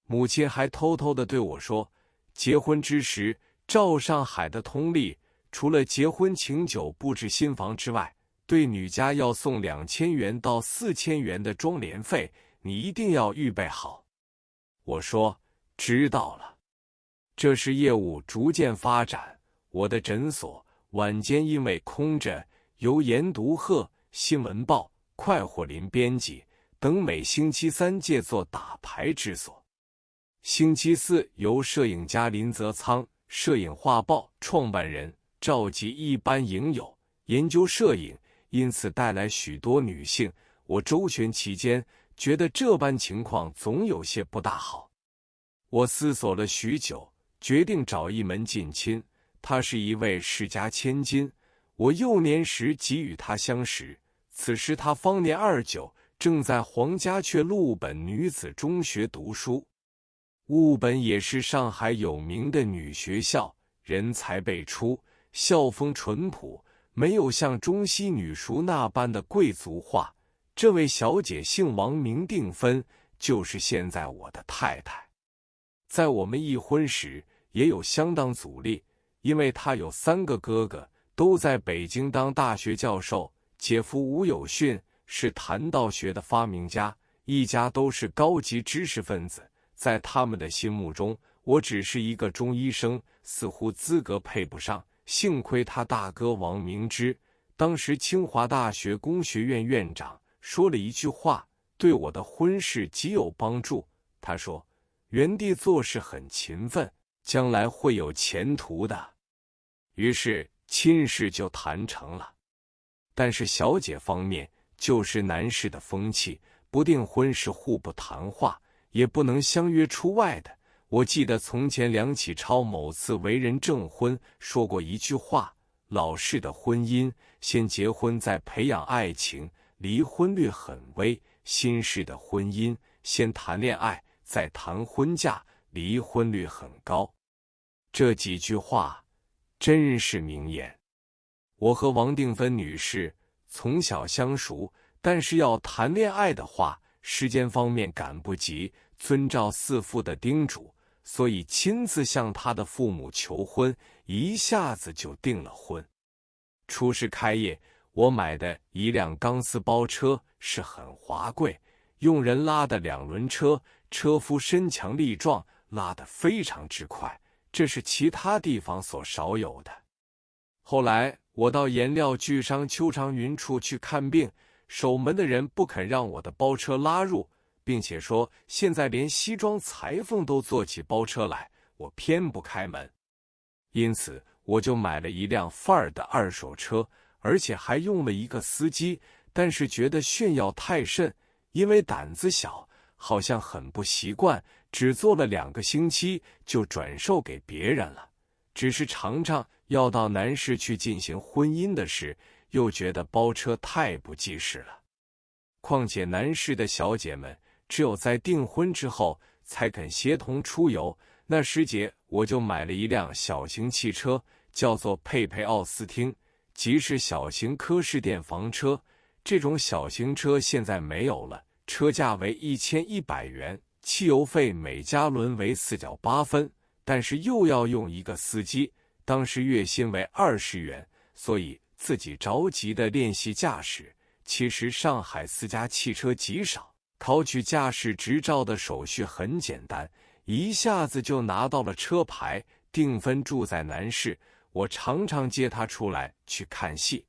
母亲还偷偷地对我说，结婚之时，照上海的通例，除了结婚请酒布置新房之外，对女家要送2000元到4000元的装帘费，你一定要预备好。我说知道了。这时业务逐渐发展，我的诊所晚间因为空着，由研读鹤、新闻报、快活林编辑等每星期3借作打牌之所。星期4由摄影家林泽仓、摄影画报创办人召集一班影友研究摄影，因此带来许多女性。我周旋期间，觉得这般情况总有些不大好。我思索了许久，决定找一门近亲，她是一位世家千金。我幼年时即与她相识，此时她方年29，正在黄家雀陆本女子中学读书。陆本也是上海有名的女学校，人才辈出，校风淳朴，没有像中西女塾那般的贵族化。这位小姐姓王，名定芬，就是现在我的太太。在我们一婚时也有相当阻力，因为她有3个哥哥，都在北京当大学教授。姐夫吴有训是谈道学的发明家，一家都是高级知识分子。在他们的心目中，我只是一个中医生，似乎资格配不上。幸亏他大哥王明之，当时清华大学工学院院长，说了一句话，对我的婚事极有帮助。他说，原地做事很勤奋，将来会有前途的。于是亲事就谈成了。但是小姐方面，就是男士的风气，不订婚时互不谈话，也不能相约出外的。我记得从前梁启超某次为人证婚说过一句话，老式的婚姻先结婚再培养爱情，离婚率很微；新式的婚姻先谈恋爱再谈婚嫁，离婚率很高。这几句话真是名言。我和王定芬女士从小相熟，但是要谈恋爱的话，时间方面赶不及，遵照四父的叮嘱，所以亲自向他的父母求婚，一下子就订了婚。初试开业，我买的一辆钢丝包车是很华贵，用人拉的2轮车，车夫身强力壮，拉得非常之快，这是其他地方所少有的。后来我到颜料巨商邱长云处去看病，守门的人不肯让我的包车拉入，并且说现在连西装裁缝都做起包车来，我偏不开门。因此我就买了一辆范儿的2手车，而且还用了一个司机，但是觉得炫耀太甚，因为胆子小，好像很不习惯，只做了2个星期就转售给别人了。只是常常要到南市去进行婚姻的事，又觉得包车太不济事了。况且南市的小姐们只有在订婚之后才肯协同出游，那时节我就买了一辆小型汽车，叫做佩佩奥斯汀，即是小型科士电房车。这种小型车现在没有了，车价为1100元，汽油费每加仑为4角8分，但是又要用一个司机，当时月薪为20元，所以自己着急地练习驾驶。其实上海私家汽车极少，考取驾驶执照的手续很简单，一下子就拿到了车牌。定芬住在南市，我常常接她出来去看戏。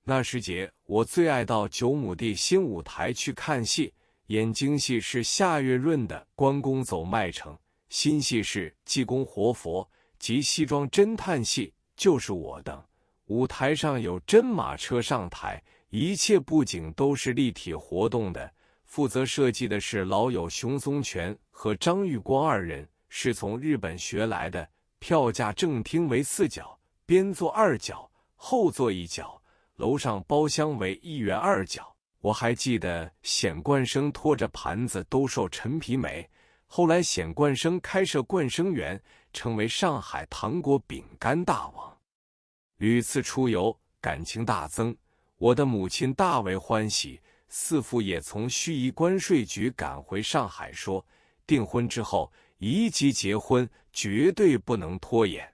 那时节我最爱到9亩地新舞台去看戏，演京戏是夏月润的《关公走麦城》，新戏是济公活佛及西装侦探戏，就是我等。舞台上有真马车上台，一切布景都是立体活动的。负责设计的是老友熊松泉和张玉光2人，是从日本学来的。票价正厅为4角，边座2角，后座1角，楼上包厢为1元2角。我还记得显冠生拖着盘子兜售陈皮梅，后来显冠生开设冠生园，成为上海糖果饼干大王。屡次出游，感情大增，我的母亲大为欢喜。四父也从盱眙关税局赶回上海说，订婚之后宜即结婚，绝对不能拖延。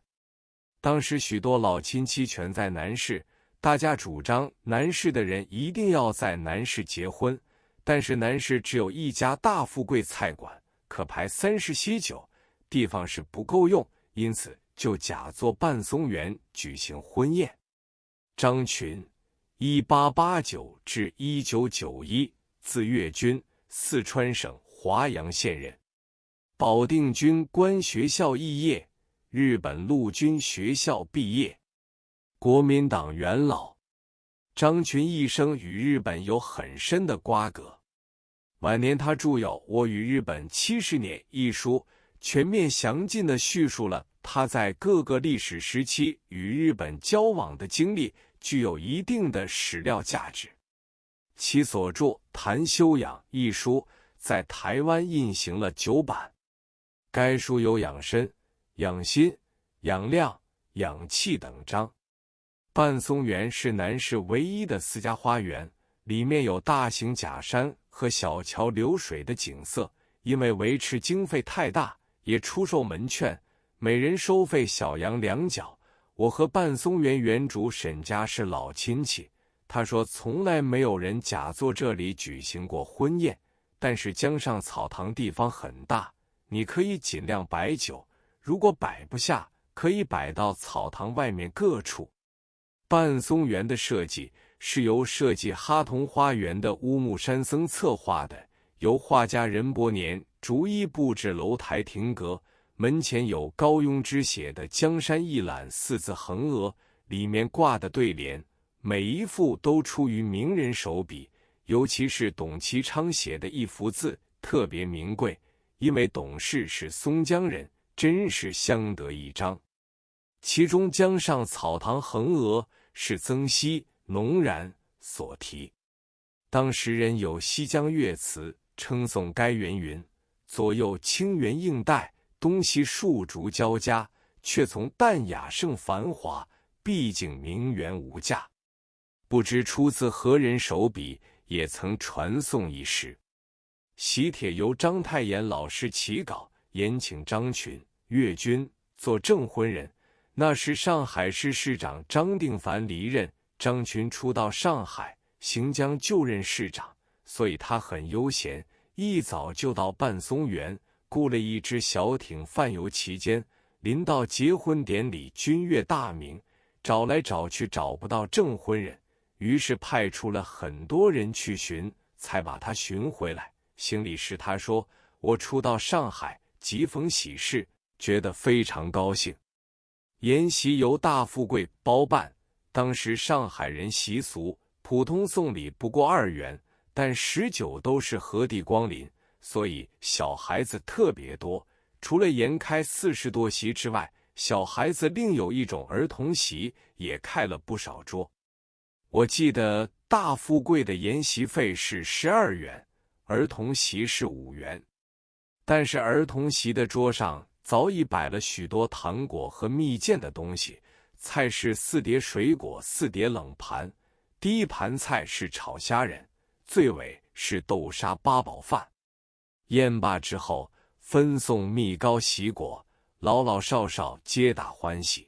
当时许多老亲戚全在南市，大家主张南市的人一定要在南市结婚，但是南市只有一家大富贵菜馆，可排30席酒，地方是不够用，因此就假作半松园举行婚宴。张群，1889至1991，字岳君，四川省华阳县人，保定军官学校肄业，日本陆军学校毕业，国民党元老。张群一生与日本有很深的瓜葛，晚年他著有《我与日本70年》一书，全面详尽地叙述了他在各个历史时期与日本交往的经历，具有一定的史料价值。其所著《谈修养》一书在台湾印行了9版，该书有养身、养心、养量、养气等章。半松园是南市唯一的私家花园，里面有大型假山和小桥流水的景色，因为维持经费太大，也出售门券，每人收费小洋2角。我和半松园园主沈家是老亲戚，他说从来没有人假作这里举行过婚宴，但是江上草堂地方很大，你可以尽量摆酒，如果摆不下，可以摆到草堂外面各处。半松园的设计是由设计哈同花园的乌木山僧策划的，由画家任伯年逐一布置楼台亭阁，门前有高庸之写的江山一览4字横额，里面挂的对联，每一幅都出于名人手笔，尤其是董其昌写的一幅字特别名贵，因为董氏是松江人，真是相得益彰。其中江上草堂横额是曾皙、农然所题。当时人有西江乐词称颂该园云：左右清源映带，东西树竹交加，却从淡雅胜繁华，毕竟名园无价。不知出自何人手笔，也曾传颂一时。喜帖由章太炎老师起稿，延请张群、岳君做证婚人。那时上海市市长张定凡离任，张群初到上海，行将就任市长，所以他很悠闲，一早就到半松园，雇了一只小艇泛游其间。临到结婚典礼，军乐大鸣，找来找去找不到证婚人，于是派出了很多人去寻，才把他寻回来。行礼时他说：我初到上海，即逢喜事，觉得非常高兴。筵席由大富贵包办，当时上海人习俗，普通送礼不过2元，但19都是何地光临，所以小孩子特别多。除了筵开40多席之外，小孩子另有一种儿童席，也开了不少桌。我记得大富贵的筵席费是12元，儿童席是5元。但是儿童席的桌上早已摆了许多糖果和蜜饯的东西，菜是4碟水果，4碟冷盘。第一盘菜是炒虾仁，最尾是豆沙八宝饭。宴罢之后，分送蜜糕喜果，老老少少皆大欢喜。